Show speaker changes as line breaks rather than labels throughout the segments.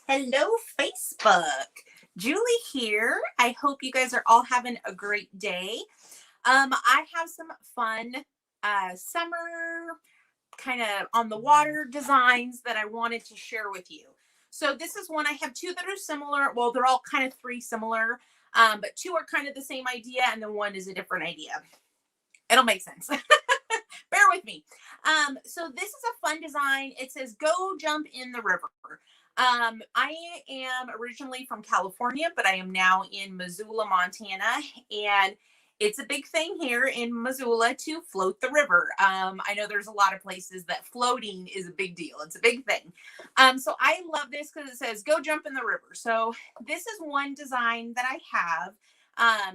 Hello, Facebook. Julie here. I hope you guys are all having a great day. I have some fun summer kind of on the water designs that I wanted to share with you. So this is one. I have two that are similar. Well, they're all kind of three similar, but two are kind of the same idea, and then one is a different idea. It'll make sense. Bear with me. So this is a fun design. It says, "Go jump in the river." I am originally from California, but I am now in Missoula, Montana, and it's a big thing here in Missoula to float the river. I know there's a lot of places that floating is a big deal. It's a big thing. So I love this because it says, "Go jump in the river." So this is one design that I have.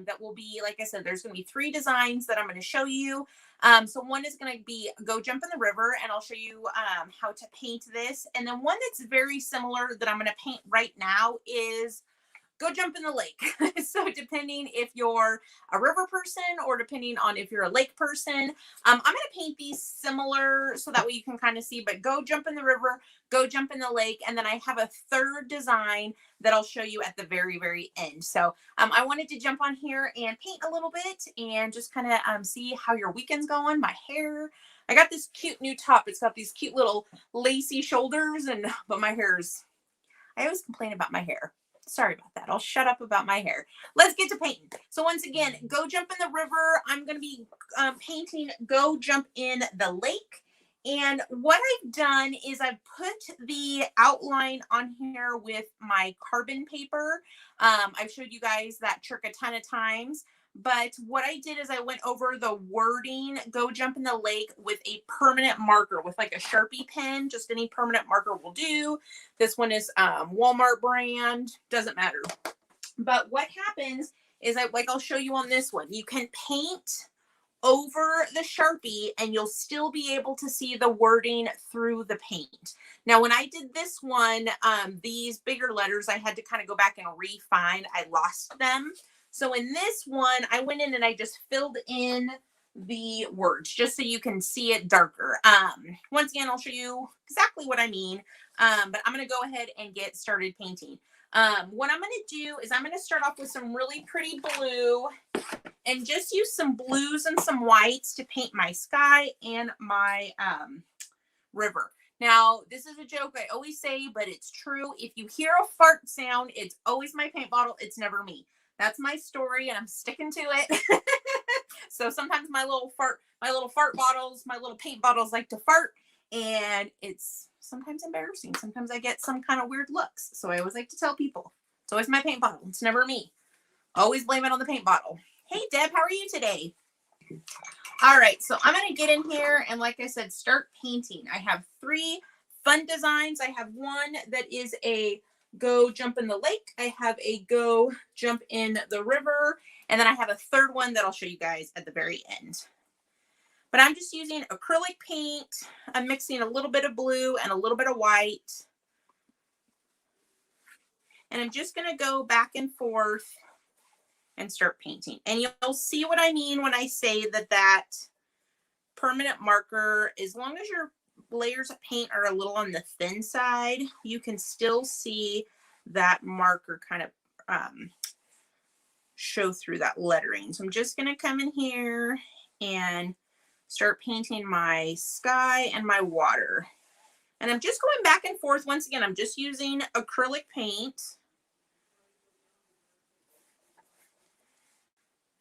That will be, like I said, there's going to be three designs that I'm going to show you. So one is going to be "Go jump in the river," and I'll show you how to paint this. And then one that's very similar that I'm going to paint right now is "Go jump in the lake." So depending if you're a river person or depending on if you're a lake person, I'm going to paint these similar so that way you can kind of see, but "Go jump in the river," "Go jump in the lake." And then I have a third design that I'll show you at the very, very end. So I wanted to jump on here and paint a little bit and just kind of see how your weekend's going. My hair, I got this cute new top. It's got these cute little lacy shoulders, but my hair's, I always complain about my hair. Sorry about that. I'll shut up about my hair. Let's get to painting. So once again, "Go jump in the river." I'm going to be painting "Go jump in the lake." And what I've done is I've put the outline on here with my carbon paper. I've showed you guys that trick a ton of times. But what I did is I went over the wording "Go jump in the lake" with a permanent marker, with like a Sharpie pen. Just any permanent marker will do. This one is Walmart brand. Doesn't matter. But what happens is I'll show you on this one. You can paint over the Sharpie and you'll still be able to see the wording through the paint. Now, when I did this one, these bigger letters, I had to kind of go back and refine. I lost them. So in this one, I went in and I just filled in the words just so you can see it darker. Once again, I'll show you exactly what I mean, but I'm going to go ahead and get started painting. What I'm going to do is I'm going to start off with some really pretty blue and just use some blues and some whites to paint my sky and my river. Now, this is a joke I always say, but it's true. If you hear a fart sound, it's always my paint bottle. It's never me. That's my story, and I'm sticking to it. So sometimes my little fart bottles, my little paint bottles like to fart, and it's sometimes embarrassing. Sometimes I get some kind of weird looks. So I always like to tell people, it's always my paint bottle. It's never me. Always blame it on the paint bottle. Hey, Deb, how are you today? All right, so I'm going to get in here and, like I said, start painting. I have three fun designs. I have one that is a "Go jump in the lake." I have a "Go jump in the river." And then I have a third one that I'll show you guys at the very end. But I'm just using acrylic paint. I'm mixing a little bit of blue and a little bit of white. And I'm just going to go back and forth and start painting. And you'll see what I mean when I say that permanent marker, as long as your layers of paint are a little on the thin side, you can still see that marker kind of show through that lettering. So I'm just going to come in here and start painting my sky and my water. And I'm just going back and forth. Once again, I'm just using acrylic paint.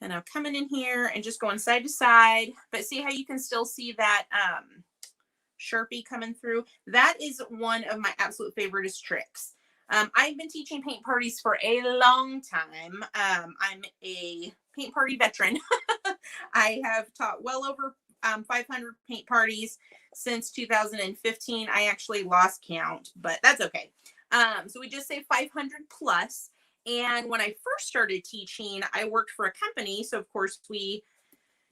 And I'm coming in here and just going side to side. But see how you can still see that Sharpie coming through? That is one of my absolute favoriteest tricks. I've been teaching paint parties for a long time. I'm a paint party veteran. I have taught well over 500 paint parties since 2015. I actually lost count, but that's okay. So we just say 500 plus. And when I first started teaching, I worked for a company. So of course we,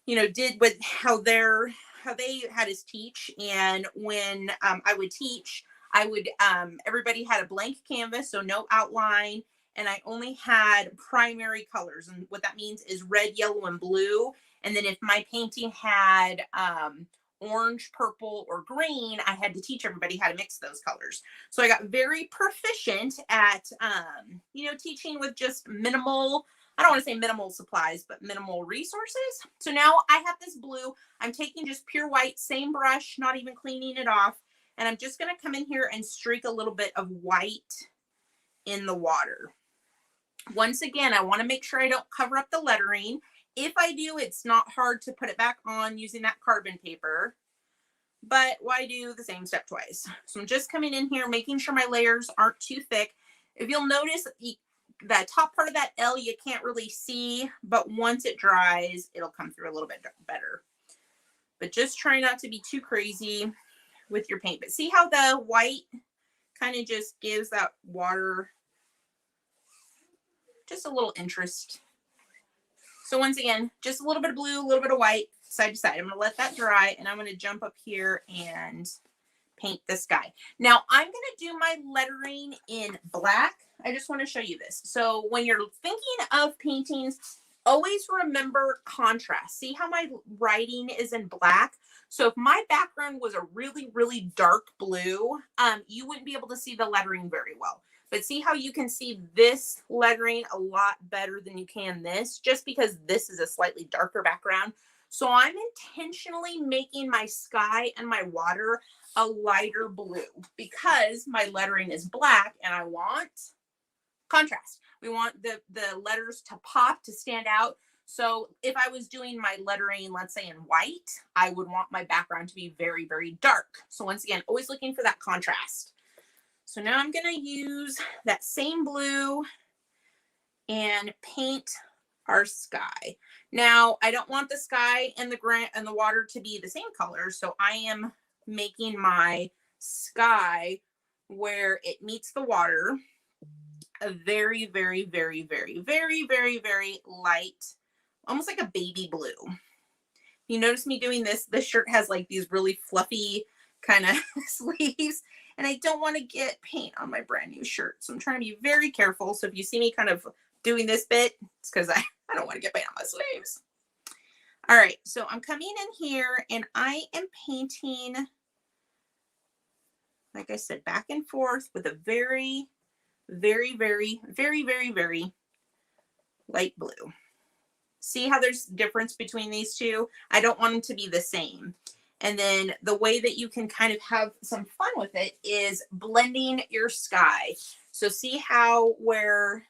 did with how they had us teach. And when I would teach, everybody had a blank canvas, so no outline. And I only had primary colors. And what that means is red, yellow, and blue. And then if my painting had orange, purple, or green, I had to teach everybody how to mix those colors. So I got very proficient at, teaching with just minimal, I don't want to say minimal supplies, but minimal resources. So now I have this blue. I'm taking just pure white, same brush, not even cleaning it off. And I'm just going to come in here and streak a little bit of white in the water. Once again, I want to make sure I don't cover up the lettering. If I do, it's not hard to put it back on using that carbon paper, but why do the same step twice? So I'm just coming in here, making sure my layers aren't too thick. If you'll notice, that top part of that L you can't really see, but once it dries, it'll come through a little bit better. But just try not to be too crazy with your paint. But see how the white kind of just gives that water just a little interest. So once again, just a little bit of blue, a little bit of white, side to side. I'm going to let that dry, and I'm going to jump up here and paint the sky. Now I'm going to do my lettering in black. I just want to show you this. So when you're thinking of paintings, always remember contrast. See how my writing is in black? So if my background was a really, really dark blue, you wouldn't be able to see the lettering very well. But see how you can see this lettering a lot better than you can this, just because this is a slightly darker background. So I'm intentionally making my sky and my water a lighter blue because my lettering is black and I want contrast. We want the letters to pop, to stand out. So if I was doing my lettering, let's say in white, I would want my background to be very, very dark. So once again, always looking for that contrast. So now I'm going to use that same blue and paint our sky. Now, I don't want the sky and the water to be the same color, so I am making my sky where it meets the water a very, very, very, very, very, very, very light, almost like a baby blue. You notice me doing this. This shirt has like these really fluffy kind of sleeves, and I don't want to get paint on my brand new shirt. So I'm trying to be very careful. So if you see me kind of doing this bit, it's because I don't want to get paint on my sleeves. All right, so I'm coming in here and I am painting, like I said, back and forth with a very, very, very, very, very, very light blue. See how there's difference between these two? I don't want them to be the same. And then the way that you can kind of have some fun with it is blending your sky. So see how where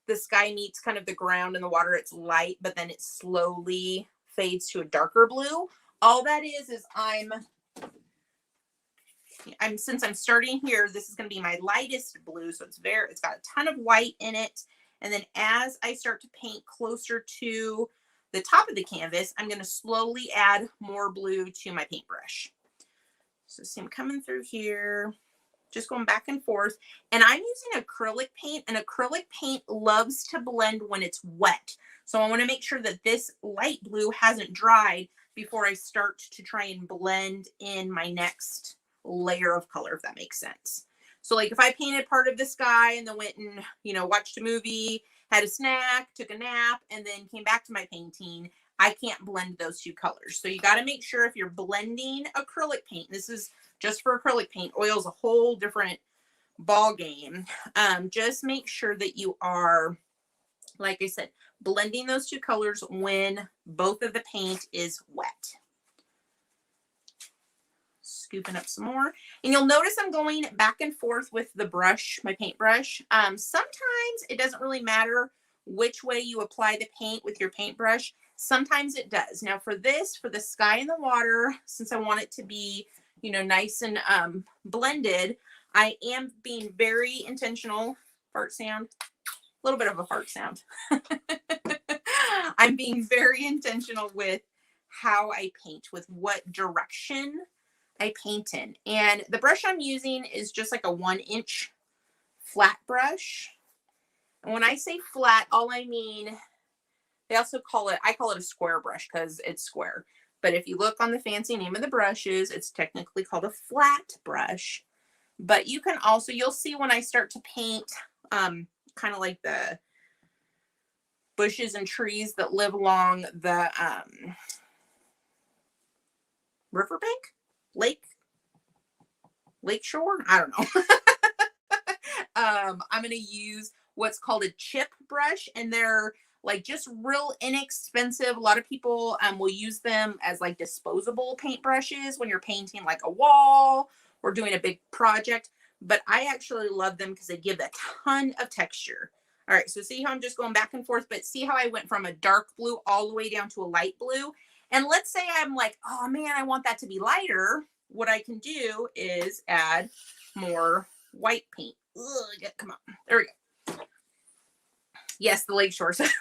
the sky meets kind of the ground and the water, it's light, but then it slowly fades to a darker blue. All that is since I'm starting here, this is going to be my lightest blue. So it's got a ton of white in it. And then as I start to paint closer to the top of the canvas, I'm going to slowly add more blue to my paintbrush. So see, I'm coming through here, just going back and forth. And I'm using acrylic paint, and acrylic paint loves to blend when it's wet. So I want to make sure that this light blue hasn't dried before I start to try and blend in my next layer of color, if that makes sense. So like if I painted part of the sky and then went and, watched a movie, had a snack, took a nap, and then came back to my painting, I can't blend those two colors. So you got to make sure if you're blending acrylic paint, this is just for acrylic paint, oil's a whole different ball game. Just make sure that you are, like I said, blending those two colors when both of the paint is wet. Scooping up some more. And you'll notice I'm going back and forth with the brush, my paintbrush. Sometimes it doesn't really matter which way you apply the paint with your paintbrush. Sometimes it does. Now for this, for the sky and the water, since I want it to be, nice and blended, I am being very intentional. Fart sound. A little bit of a fart sound. I'm being very intentional with how I paint, with what direction I paint in. And the brush I'm using is just like a 1-inch flat brush. And when I say flat, all I mean, I call it a square brush because it's square. But if you look on the fancy name of the brushes, it's technically called a flat brush. But you can also, you'll see when I start to paint kind of like the bushes and trees that live along the riverbank, lake shore. I don't know. I'm going to use what's called a chip brush, and they're like just real inexpensive. A lot of people will use them as like disposable paint brushes when you're painting like a wall or doing a big project. But I actually love them because they give a ton of texture. All right, so see how I'm just going back and forth, but see how I went from a dark blue all the way down to a light blue. And let's say I'm like, oh man, I want that to be lighter. What I can do is add more white paint. Ugh, come on, there we go. Yes, the lake shore. Sometimes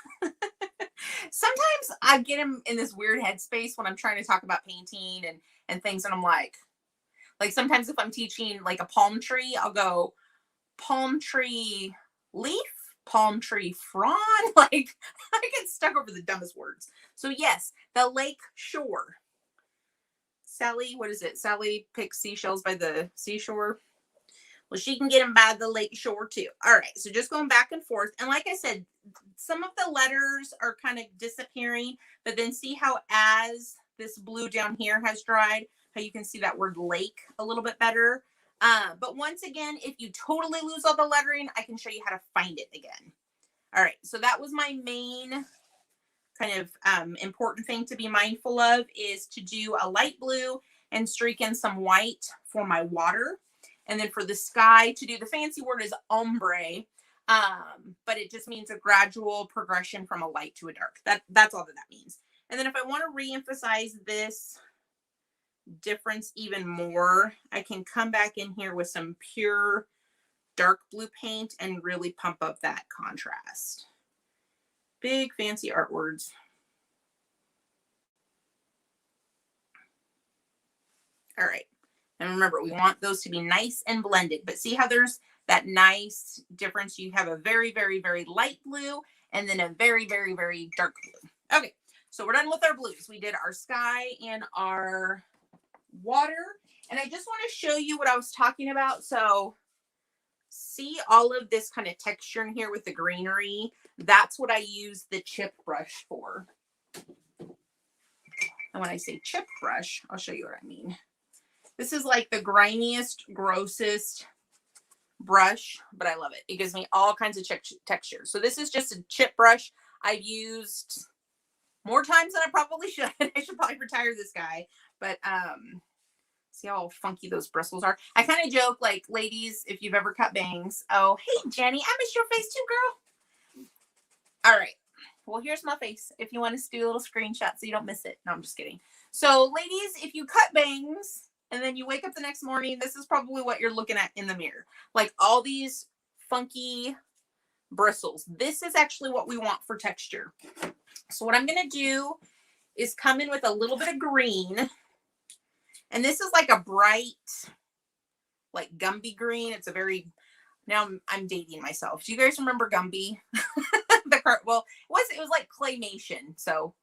I get him in this weird headspace when I'm trying to talk about painting and things, and I'm like sometimes if I'm teaching like a palm tree, I'll go palm tree leaf, palm tree frond. Like I get stuck over the dumbest words. So yes, the lake shore. Sally, what is it? Sally picks seashells by the seashore. Well, she can get them by the lake shore too. All right, so just going back and forth. And like I said, some of the letters are kind of disappearing, but then see how as this blue down here has dried, how you can see that word lake a little bit better. But once again, if you totally lose all the lettering, I can show you how to find it again. All right, so that was my main kind of important thing to be mindful of, is to do a light blue and streak in some white for my water. And then for the sky, to do, the fancy word is ombre, but it just means a gradual progression from a light to a dark. That's all that means. And then if I want to reemphasize this difference even more, I can come back in here with some pure dark blue paint and really pump up that contrast. Big fancy art words. All right. And remember, we want those to be nice and blended, but see how there's that nice difference. You have a very, very, very light blue and then a very, very, very dark blue. Okay, so we're done with our blues. We did our sky and our water. And I just want to show you what I was talking about. So see all of this kind of texture in here with the greenery. That's what I use the chip brush for. And when I say chip brush, I'll show you what I mean. This is like the grimiest, grossest brush, but I love it. It gives me all kinds of texture. So this is just a chip brush I've used more times than I probably should. I should probably retire this guy. But see how funky those bristles are? I kind of joke, like, ladies, if you've ever cut bangs, oh, hey, Jenny, I miss your face too, girl. All right. Well, here's my face if you want to do a little screenshot so you don't miss it. No, I'm just kidding. So, ladies, if you cut bangs and then you wake up the next morning, this is probably what you're looking at in the mirror. Like all these funky bristles. This is actually what we want for texture. So what I'm going to do is come in with a little bit of green. And this is like a bright, like Gumby green. It's a very, now I'm dating myself. Do you guys remember Gumby? Well, it was like claymation. So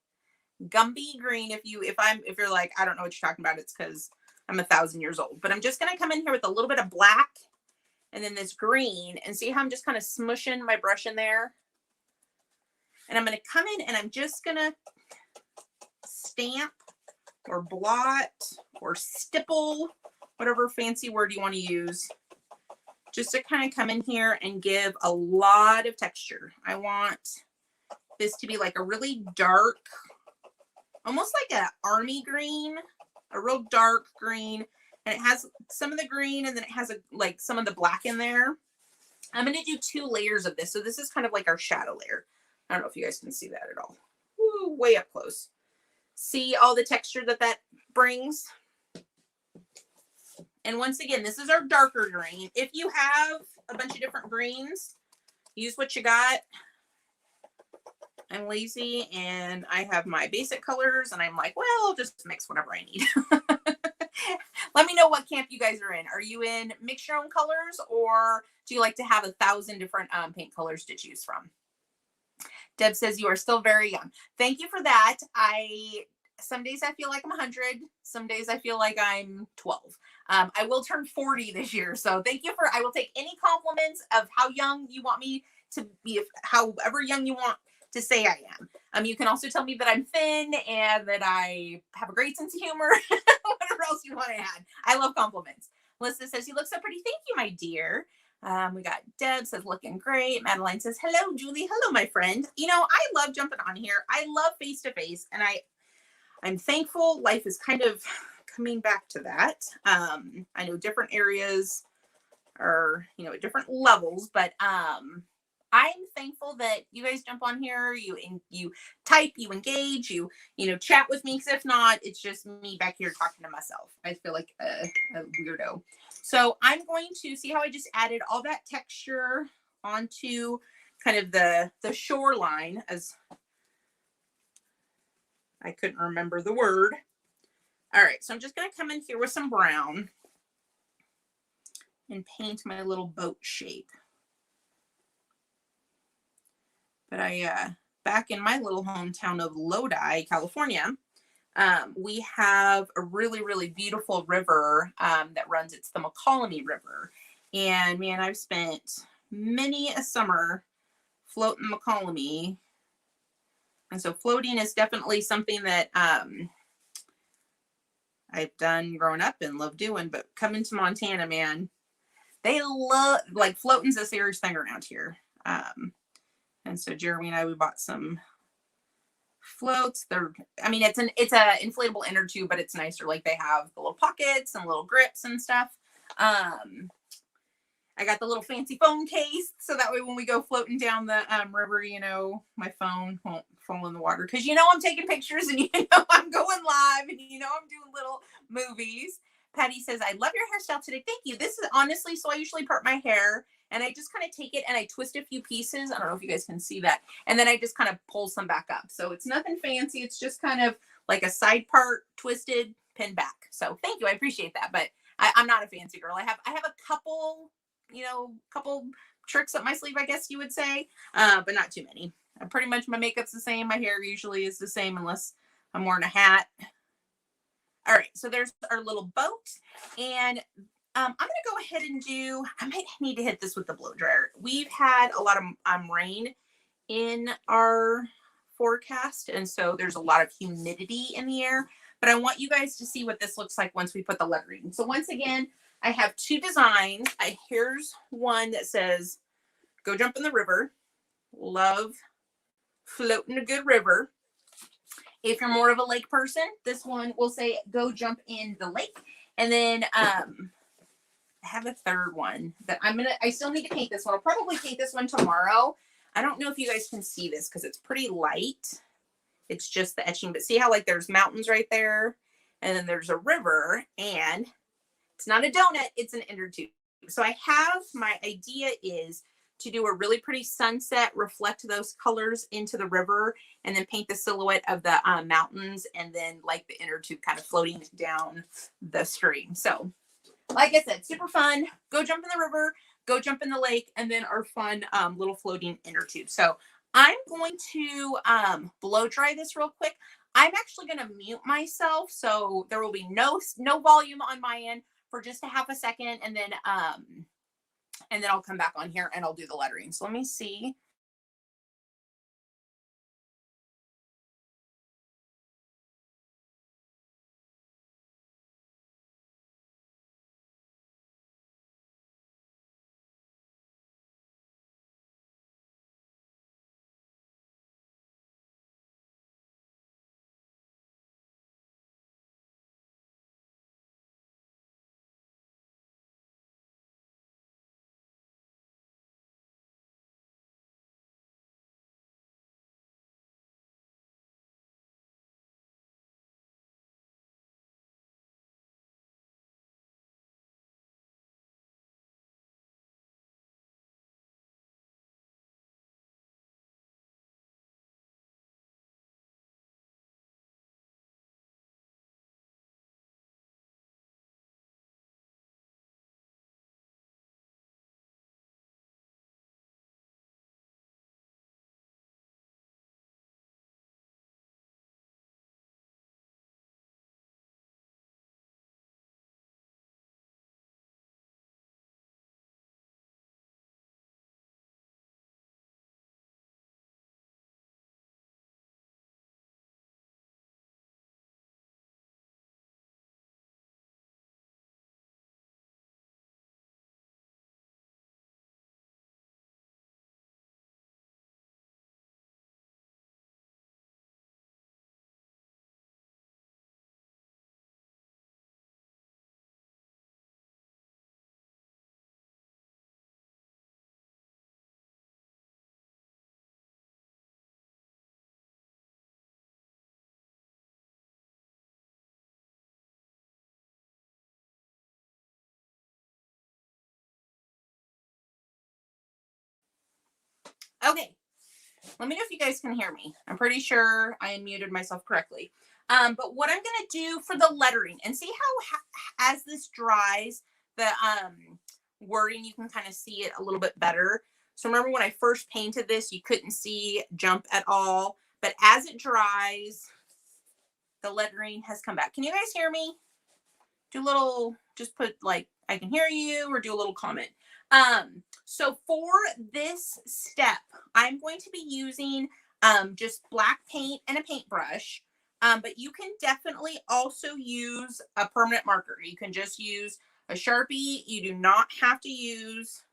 Gumby green, if you're like, I don't know what you're talking about, it's because I'm 1,000 years old. But I'm just going to come in here with a little bit of black and then this green, and see how I'm just kind of smushing my brush in there. And I'm going to come in and I'm just going to stamp or blot or stipple, whatever fancy word you want to use, just to kind of come in here and give a lot of texture. I want this to be like a really dark, almost like an army green, a real dark green, and it has some of the green and then it has like some of the black in there. I'm going to do 2 layers of this. So this is kind of like our shadow layer. I don't know if you guys can see that at all. Woo, way up close. See all the texture that brings? And once again, this is our darker green. If you have a bunch of different greens, use what you got. I'm lazy and I have my basic colors and I'm like, well, I'll just mix whatever I need. Let me know what camp you guys are in. Are you in mix your own colors, or do you like to have 1,000 different paint colors to choose from? Deb says you are still very young. Thank you for that. Some days I feel like I'm 100. Some days I feel like I'm 12. I will turn 40 this year. So thank you I will take any compliments of how young you want me to be, however young you want to say I am. You can also tell me that I'm thin and that I have a great sense of humor, else you want to add. I love compliments. Melissa says, you look so pretty. Thank you, my dear. We got Deb says, looking great. Madeline says, hello, Julie. Hello, my friend. You know, I love jumping on here. I love face to face, and I'm thankful life is kind of coming back to that. I know different areas are, you know, at different levels, but I'm thankful that you guys jump on here, you type, you engage, you know, chat with me, because if not, it's just me back here talking to myself. I feel like a weirdo. So I'm going to see how I just added all that texture onto kind of the shoreline, as I couldn't remember the word. All right, so I'm just going to come in here with some brown and paint my little boat shape. But back in my little hometown of Lodi, California, we have a really, really beautiful river that runs. It's the McCallum River. And man, I've spent many a summer floating McCallum. And so floating is definitely something that I've done growing up and love doing. But coming to Montana, man, they love, like, floating's a serious thing around here. And so Jeremy and I, we bought some floats. I mean, it's a inflatable inner tube, but it's nicer. Like, they have the little pockets and little grips and stuff. I got the little fancy phone case, so that way when we go floating down the river, you know, my phone won't fall in the water, because you know I'm taking pictures, and you know I'm going live, and you know I'm doing little movies. Patty says, I love your hairstyle today. Thank you. This is honestly, so I usually part my hair and I just kind of take it and I twist a few pieces. I don't know if you guys can see that. And then I just kind of pull some back up. So it's nothing fancy. It's just kind of like a side part twisted, pinned back. So thank you. I appreciate that. But I'm not a fancy girl. I have a couple, you know, tricks up my sleeve, I guess you would say, but not too many. Pretty much my makeup's the same. My hair usually is the same unless I'm wearing a hat. All right, so there's our little boat, and I'm going to go ahead and I might need to hit this with the blow dryer. We've had a lot of rain in our forecast, and so there's a lot of humidity in the air, but I want you guys to see what this looks like once we put the lettering. So once again, I have two designs. Here's one that says, go jump in the river. Love floating a good river. If you're more of a lake person, this one will say, go jump in the lake. And then I have a third one that I still need to paint this one. I'll probably paint this one tomorrow. I don't know if you guys can see this because it's pretty light. It's just the etching, but see how, like, there's mountains right there, and then there's a river, and it's not a donut, it's an inner tube. So my idea is to do a really pretty sunset, reflect those colors into the river, and then paint the silhouette of the mountains, and then like the inner tube kind of floating down the stream. So like I said, super fun. Go jump in the river, go jump in the lake, and then our fun little floating inner tube. So I'm going to blow dry this real quick. I'm actually going to mute myself, so there will be no volume on my end for just a half a second, and then I'll come back on here and I'll do the lettering. So let me see. Okay. Let me know if you guys can hear me. I'm pretty sure I unmuted myself correctly. But what I'm going to do for the lettering, and see how as this dries, the wording, you can kind of see it a little bit better. So remember when I first painted this, you couldn't see jump at all. But as it dries, the lettering has come back. Can you guys hear me? Do a little, just put like, I can hear you, or do a little comment. So for this step, I'm going to be using just black paint and a paintbrush. But you can definitely also use a permanent marker. You can just use a Sharpie. You do not have to use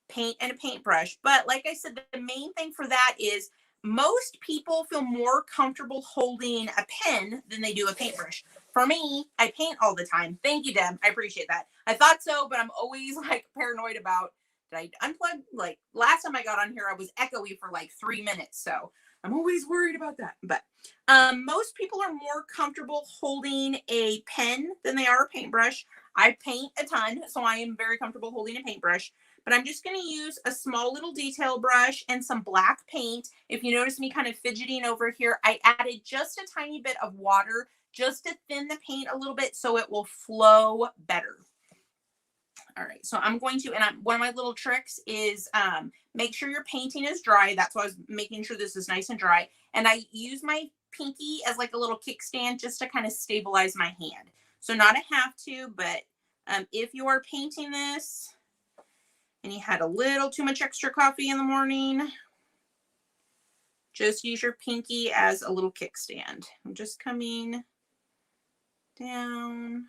paint and a paintbrush. But like I said, the main thing for that is most people feel more comfortable holding a pen than they do a paintbrush. For me, I paint all the time. Thank you, Deb. I appreciate that. I thought so, but I'm always like paranoid about, did I unplug? Like last time I got on here, I was echoey for like 3 minutes. So I'm always worried about that. But most people are more comfortable holding a pen than they are a paintbrush. I paint a ton, so I am very comfortable holding a paintbrush. But I'm just going to use a small little detail brush and some black paint. If you notice me kind of fidgeting over here, I added just a tiny bit of water just to thin the paint a little bit so it will flow better. All right, so I'm going to, and one of my little tricks is make sure your painting is dry. That's why I was making sure this is nice and dry. And I use my pinky as like a little kickstand just to kind of stabilize my hand. So not a have to, but if you are painting this and you had a little too much extra coffee in the morning, just use your pinky as a little kickstand. I'm just coming down.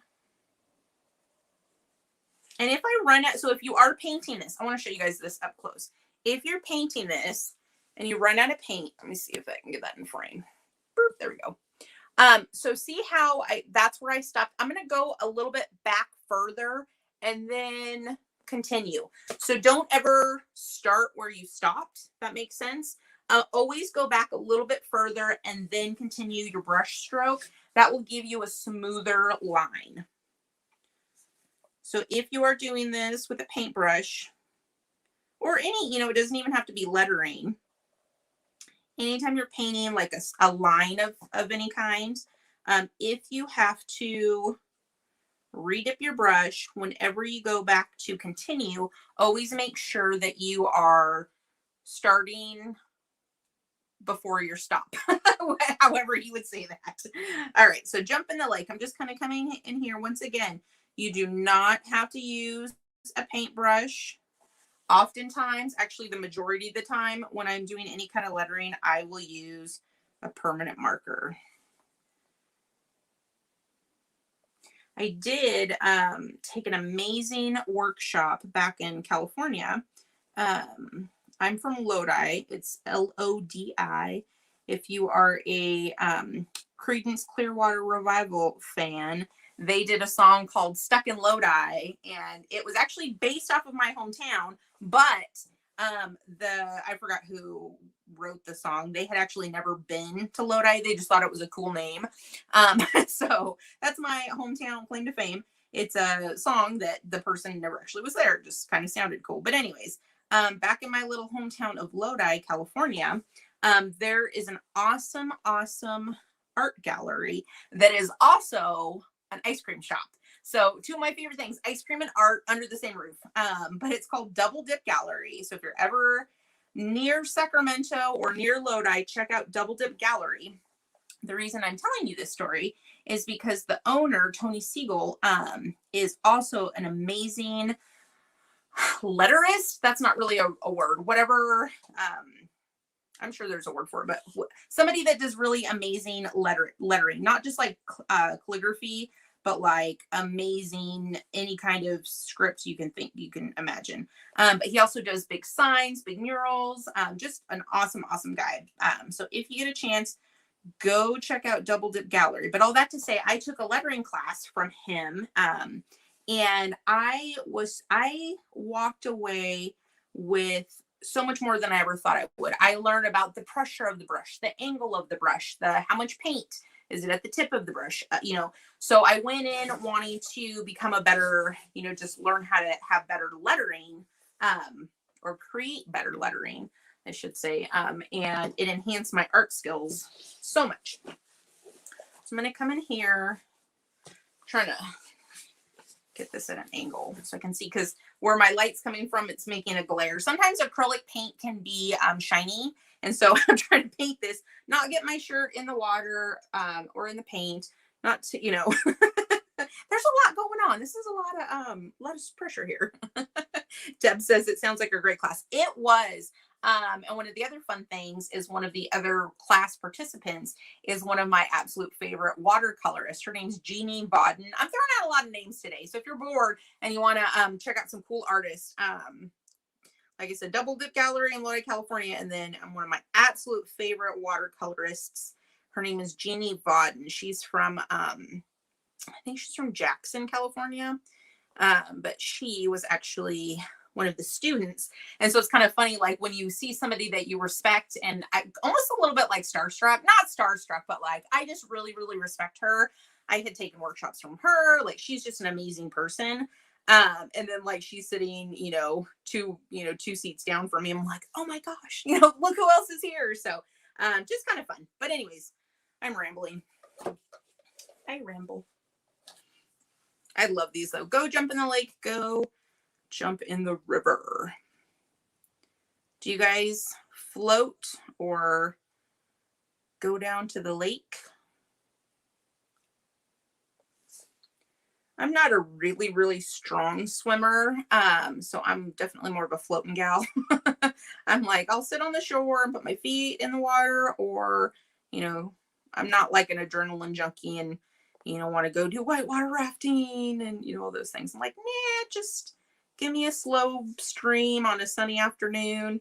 And if I run out, so if you are painting this, I want to show you guys this up close. If you're painting this and you run out of paint, let me see if I can get that in frame. Boop, there we go. So see how that's where I stopped. I'm going to go a little bit back further and then continue. So don't ever start where you stopped. That makes sense. Always go back a little bit further and then continue your brush stroke. That will give you a smoother line. So if you are doing this with a paintbrush or any, it doesn't even have to be lettering. Anytime you're painting like a line of any kind, if you have to redip your brush, whenever you go back to continue, always make sure that you are starting before your stop, however you would say that. All right, so jump in the lake. I'm just kind of coming in here once again. You do not have to use a paintbrush. Oftentimes, actually the majority of the time when I'm doing any kind of lettering, I will use a permanent marker. I did take an amazing workshop back in California. I'm from Lodi. It's Lodi. If you are a Creedence Clearwater Revival fan, they did a song called Stuck in Lodi, and it was actually based off of my hometown, but I forgot who wrote the song. They had actually never been to Lodi. They just thought it was a cool name. So that's my hometown claim to fame. It's a song that the person never actually was there. It just kind of sounded cool. But anyways, back in my little hometown of Lodi, California, there is an awesome art gallery that is also an ice cream shop. So two of my favorite things, ice cream and art under the same roof. But it's called Double Dip Gallery. So if you're ever near Sacramento or near Lodi, check out Double Dip Gallery. The reason I'm telling you this story is because the owner, Tony Siegel, is also an amazing letterist. That's not really a word, whatever. I'm sure there's a word for it, but somebody that does really amazing lettering, not just like calligraphy, but like amazing, any kind of scripts you can imagine. But he also does big signs, big murals, just an awesome guy. So if you get a chance, go check out Double Dip Gallery. But all that to say, I took a lettering class from him. And I walked away with so much more than I ever thought I would. I learned about the pressure of the brush, the angle of the brush, how much paint is it at the tip of the brush, So I went in wanting to become a better, just learn how to have better lettering, or create better lettering. I should say. And it enhanced my art skills so much. So I'm going to come in here, trying to get this at an angle so I can see, because where my light's coming from, it's making a glare. Sometimes acrylic paint can be shiny. And so I'm trying to paint this, not get my shirt in the water or in the paint, not to, you know, there's a lot going on. This is a lot of pressure here. Deb says it sounds like a great class. It was. And one of the other fun things is one of the other class participants is one of my absolute favorite watercolorists. Her name's Jeannie Bodden. I'm throwing out a lot of names today. So if you're bored and you want to check out some cool artists, like I said, Double Dip Gallery in Lodi, California. And then one of my absolute favorite watercolorists. Her name is Jeannie Bodden. She's from, I think she's from Jackson, California. But she was actually one of the students. And so it's kind of funny, like when you see somebody that you respect, and almost a little bit like starstruck, not starstruck, but like, I just really, really respect her. I had taken workshops from her. Like, she's just an amazing person. And then like, she's sitting, two seats down from me. I'm like, oh my gosh, look who else is here. So, just kind of fun. But anyways, I'm rambling. I ramble. I love these though. Go jump in the lake. Go jump in the river. Do you guys float or go down to the lake? I'm not a really, really strong swimmer. So I'm definitely more of a floating gal. I'm like, I'll sit on the shore and put my feet in the water, or, I'm not like an adrenaline junkie and, want to go do whitewater rafting and, all those things. I'm like, nah, just give me a slow stream on a sunny afternoon,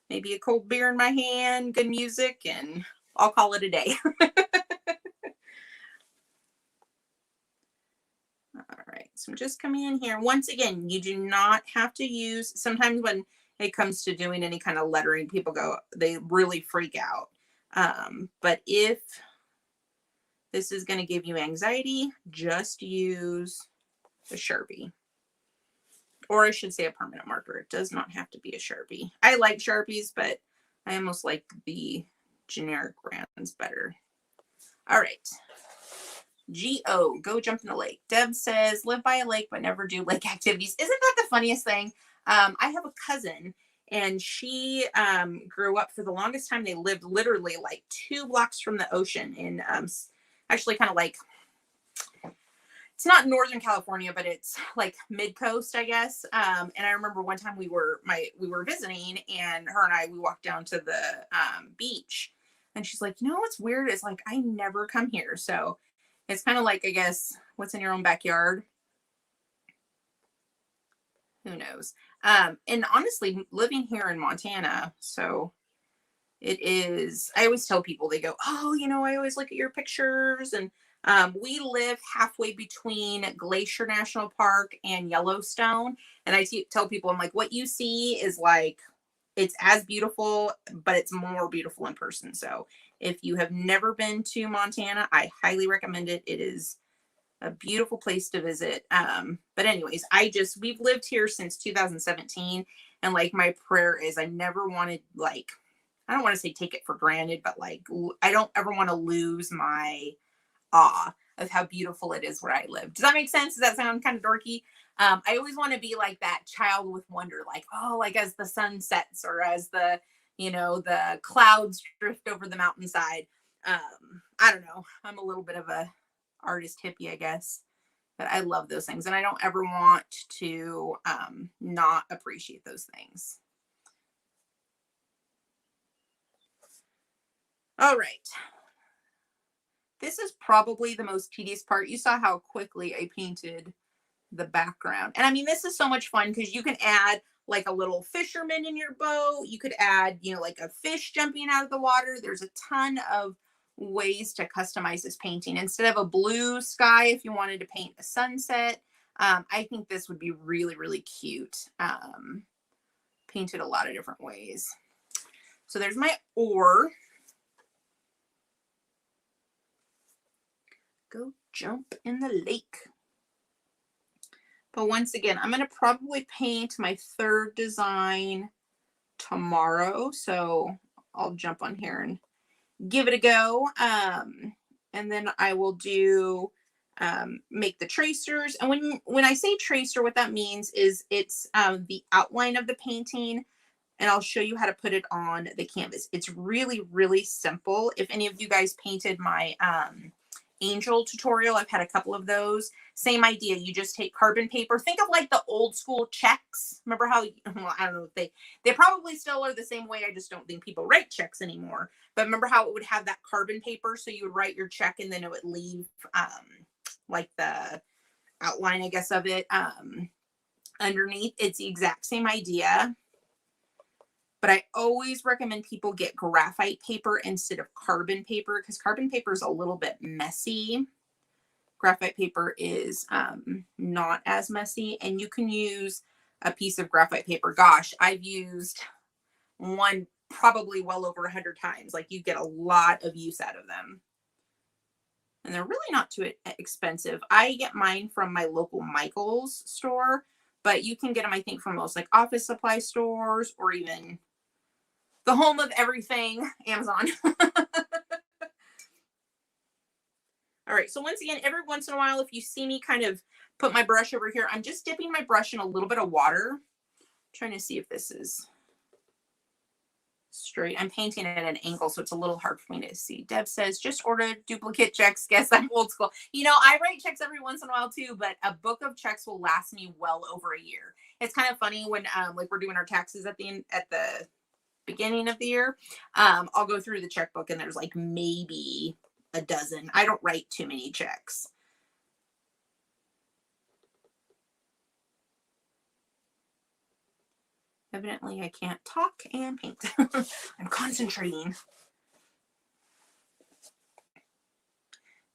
maybe a cold beer in my hand, good music, and I'll call it a day. All right, so I'm just coming in here. Once again, you do not have to use, sometimes when it comes to doing any kind of lettering, people they really freak out. But if this is going to give you anxiety, just use a Sharpie. Or I should say a permanent marker. It does not have to be a Sharpie. I like Sharpies, but I almost like the generic brands better. All right. G.O. Go jump in the lake. Deb says, live by a lake, but never do lake activities. Isn't that the funniest thing? I have a cousin, and she grew up, for the longest time, they lived literally like 2 blocks from the ocean in actually kind of like, it's not Northern California, but it's like mid-coast, I guess. And I remember one time we were visiting, and her and we walked down to the beach, and she's like, what's weird is like, I never come here. So it's kind of like, I guess, what's in your own backyard? Who knows? And honestly, living here in Montana, so it is, I always tell people, they go, oh, I always look at your pictures, and we live halfway between Glacier National Park and Yellowstone. And I tell people, I'm like, what you see is like, it's as beautiful, but it's more beautiful in person. So if you have never been to Montana, I highly recommend it. It is a beautiful place to visit. But anyways, we've lived here since 2017. And like, my prayer is I never wanted, like, I don't want to say take it for granted, but like, I don't ever want to lose my awe of how beautiful it is where I live. Does that make sense? Does that sound kind of dorky? I always want to be like that child with wonder, like, oh, like as the sun sets, or as the clouds drift over the mountainside. I don't know. I'm a little bit of a artist hippie, I guess, but I love those things. And I don't ever want to not appreciate those things. All right. This is probably the most tedious part. You saw how quickly I painted the background. And I mean, this is so much fun because you can add like a little fisherman in your boat. You could add, like a fish jumping out of the water. There's a ton of ways to customize this painting. Instead of a blue sky, if you wanted to paint a sunset, I think this would be really, really cute. Painted a lot of different ways. So there's my oar. Go jump in the lake. But once again, I'm going to probably paint my third design tomorrow, so I'll jump on here and give it a go. And then I will do make the tracers. And when I say tracer, what that means is it's the outline of the painting, and I'll show you how to put it on the canvas. It's really, really simple. If any of you guys painted my angel tutorial, I've had a couple of those. Same idea. You just take carbon paper. Think of like the old school checks. Remember how, well, I don't know if they probably still are the same way. I just don't think people write checks anymore. But remember how it would have that carbon paper? So you would write your check and then it would leave like the outline, I guess, of it underneath. It's the exact same idea. But I always recommend people get graphite paper instead of carbon paper, because carbon paper is a little bit messy. Graphite paper is not as messy, and you can use a piece of graphite paper. Gosh, I've used one probably well over 100 times. Like, you get a lot of use out of them. And they're really not too expensive. I get mine from my local Michael's store, but you can get them, I think, from most like office supply stores or even the home of everything, Amazon. All right, so once again, every once in a while, if you see me kind of put my brush over here, I'm just dipping my brush in a little bit of water. I'm trying to see if this is straight. I'm painting at an angle, so it's a little hard for me to see. Deb says, just order duplicate checks. Guess I'm old school. You know, I write checks every once in a while too, but a book of checks will last me well over a year. It's kind of funny when like we're doing our taxes at the beginning of the year. I'll go through the checkbook and there's like maybe a dozen. I don't write too many checks. Evidently, I can't talk and paint. I'm concentrating.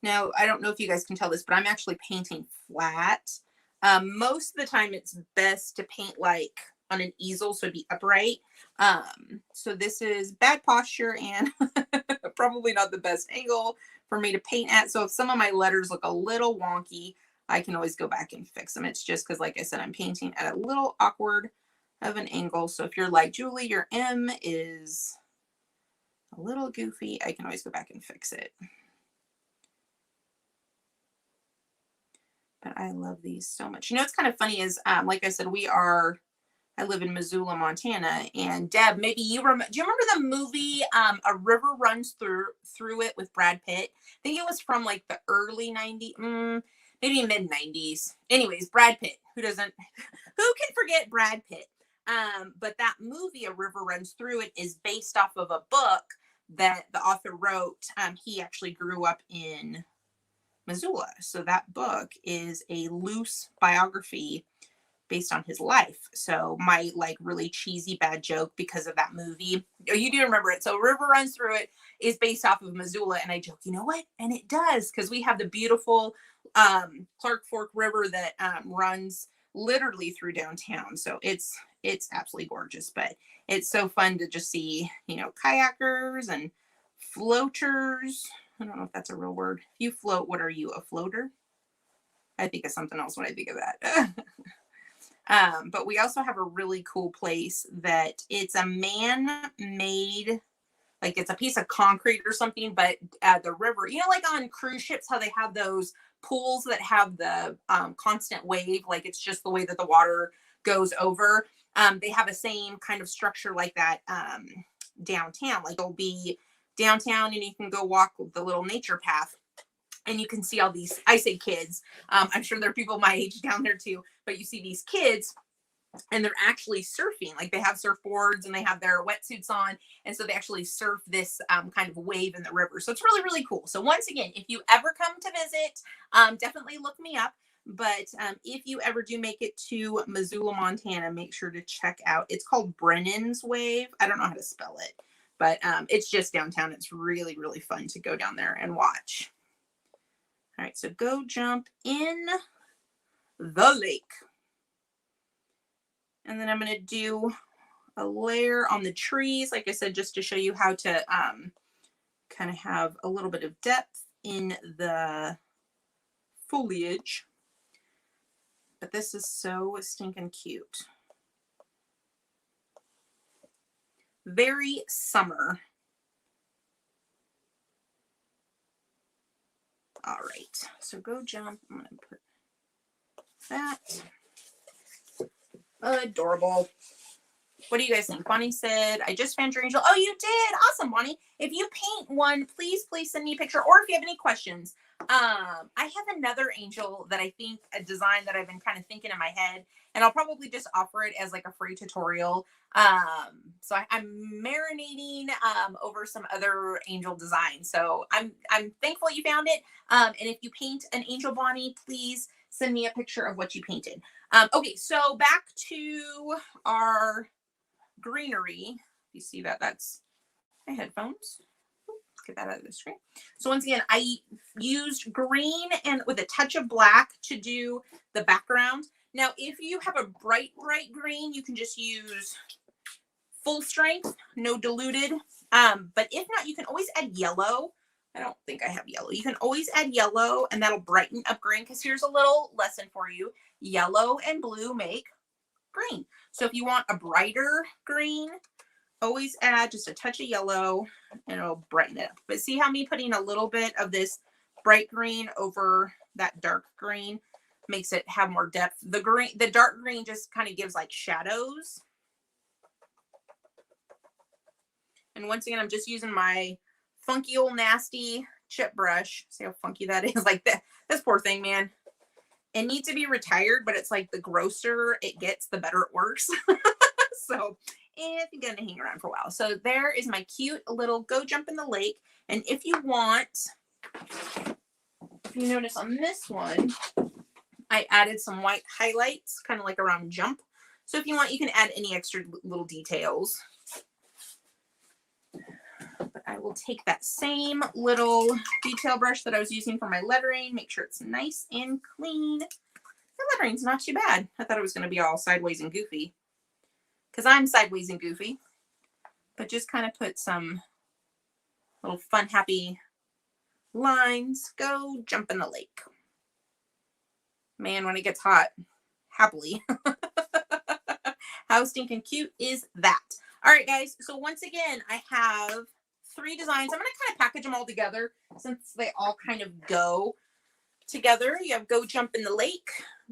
Now, I don't know if you guys can tell this, but I'm actually painting flat. Most of the time, it's best to paint like on an easel, so it'd be upright. So this is bad posture and probably not the best angle for me to paint at. So if some of my letters look a little wonky, I can always go back and fix them. It's just because, like I said, I'm painting at a little awkward of an angle. So if you're like, Julie, your M is a little goofy, I can always go back and fix it. But I love these so much. You know, it's kind of funny is, like I said, I live in Missoula, Montana, and Deb, maybe do you remember the movie, A River Runs Through It with Brad Pitt? I think it was from like the early 90s, maybe mid 90s. Anyways, Brad Pitt, who can forget Brad Pitt? But that movie, A River Runs Through It, is based off of a book that the author wrote. He actually grew up in Missoula. So that book is a loose biography based on his life. So my like really cheesy bad joke because of that movie, you do remember it. So River Runs Through It is based off of Missoula, and I joke, you know what? And it does, because we have the beautiful Clark Fork River that runs literally through downtown. So it's absolutely gorgeous. But it's so fun to just see, you know, kayakers and floaters. I don't know if that's a real word. If you float, what are you, a floater? I think of something else when I think of that. But we also have a really cool place that it's a man-made, like it's a piece of concrete or something, but the river, you know, like on cruise ships, how they have those pools that have the constant wave, like it's just the way that the water goes over. They have a same kind of structure like that downtown. Like there'll be downtown and you can go walk the little nature path. And you can see all these, I say kids, I'm sure there are people my age down there too, but you see these kids and they're actually surfing. Like they have surfboards and they have their wetsuits on. And so they actually surf this kind of wave in the river. So it's really, really cool. So once again, if you ever come to visit, definitely look me up. But if you ever do make it to Missoula, Montana, make sure to check out, it's called Brennan's Wave. I don't know how to spell it, but it's just downtown. It's really, really fun to go down there and watch. All right, so go jump in the lake. And then I'm going to do a layer on the trees, like I said, just to show you how to kind of have a little bit of depth in the foliage. But this is so stinking cute. very summer. All right, so go jump. I'm going to put that. Adorable. What do you guys think? Bonnie said, I just found your angel. Oh, you did? Awesome, Bonnie. If you paint one, please send me a picture. Or if you have any questions. I have another angel that I think, a design that I've been kind of thinking in my head. And I'll probably just offer it as like a free tutorial. So I'm marinating over some other angel designs. So I'm thankful you found it. And if you paint an angel, Bonnie, please send me a picture of what you painted. Okay, so back to our greenery. You see that? That's my headphones. Let's get that out of the screen. So once again, I used green and with a touch of black to do the background. Now, if you have a bright green, you can just use full strength, no diluted. But if not, you can always add yellow. I don't think I have yellow. You can always add yellow and that'll brighten up green, because here's a little lesson for you. Yellow and blue make green. So if you want a brighter green, always add just a touch of yellow and it'll brighten it up. But see how me putting a little bit of this bright green over that dark green makes it have more depth. The dark green just kind of gives like shadows. And once again, I'm just using my funky old nasty chip brush. See how funky that is? Like that. This poor thing, man. It needs to be retired, but it's like the grosser it gets, the better it works. So it's going to hang around for a while. So there is my cute little go jump in the lake. And if you want, if you notice on this one, I added some white highlights, kind of like around jump. So if you want, you can add any extra little details. But I will take that same little detail brush that I was using for my lettering, make sure it's nice and clean. The lettering's not too bad. I thought it was going to be all sideways and goofy, because I'm sideways and goofy. But just kind of put some little fun, happy lines. Go jump in the lake. Man, when it gets hot, happily. How stinking cute is that? All right, guys. So once again, I have 3 designs. I'm going to kind of package them all together since they all kind of go together. You have go jump in the lake,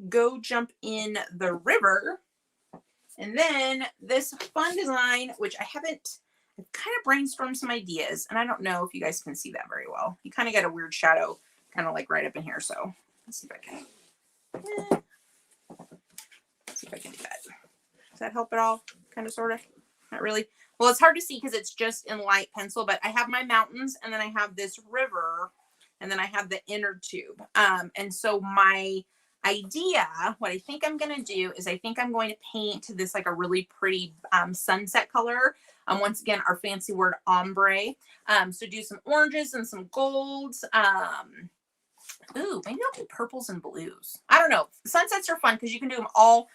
go jump in the river, and then this fun design, which I've kind of brainstormed some ideas, and I don't know if you guys can see that very well. You kind of got a weird shadow kind of like right up in here. So let's see if I can. Let's see if I can do that. Does that help at all? Kind of, sort of. Not really. Well, it's hard to see because it's just in light pencil, but I have my mountains, and then I have this river, and then I have the inner tube. And so my idea, what I think I'm going to do is I think I'm going to paint this like a really pretty sunset color. Once again, our fancy word ombre. So do some oranges and some golds. Ooh, maybe I'll do purples and blues. I don't know. Sunsets are fun because you can do them all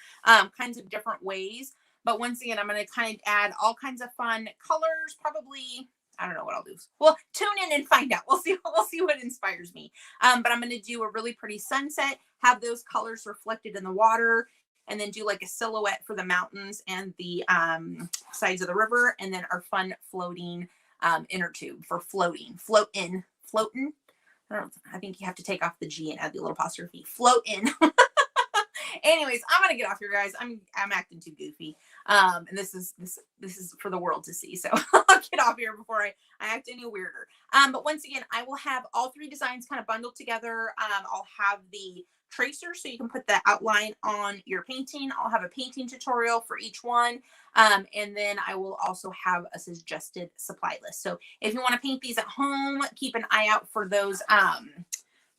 kinds of different ways. But once again, I'm going to kind of add all kinds of fun colors. Probably, I don't know what I'll do. Well, tune in and find out. We'll see what inspires me. But I'm going to do a really pretty sunset, have those colors reflected in the water, and then do like a silhouette for the mountains and the sides of the river, and then our fun floating inner tube for floating. Floatin'. I think you have to take off the G and add the little apostrophe. Float in. Anyways, I'm gonna get off here, guys. I'm acting too goofy. And this is for the world to see. So I'll get off here before I act any weirder. But once again, I will have all 3 designs kind of bundled together. I'll have the tracer so you can put the outline on your painting. I'll have a painting tutorial for each one. And then I will also have a suggested supply list. So if you want to paint these at home, keep an eye out for those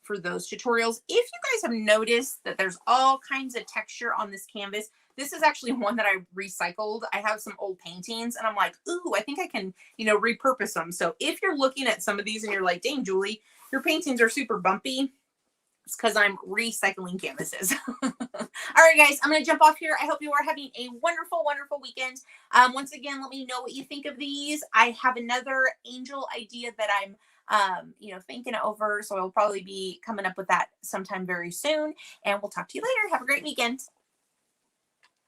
tutorials. If you guys have noticed that there's all kinds of texture on this canvas, this is actually one that I recycled. I have some old paintings and I'm like, ooh, I think I can, repurpose them. So if you're looking at some of these and you're like, dang, Julie, your paintings are super bumpy, it's because I'm recycling canvases. All right, guys, I'm going to jump off here. I hope you are having a wonderful, wonderful weekend. Once again, let me know what you think of these. I have another angel idea that I'm thinking over. So I'll probably be coming up with that sometime very soon. And we'll talk to you later. Have a great weekend.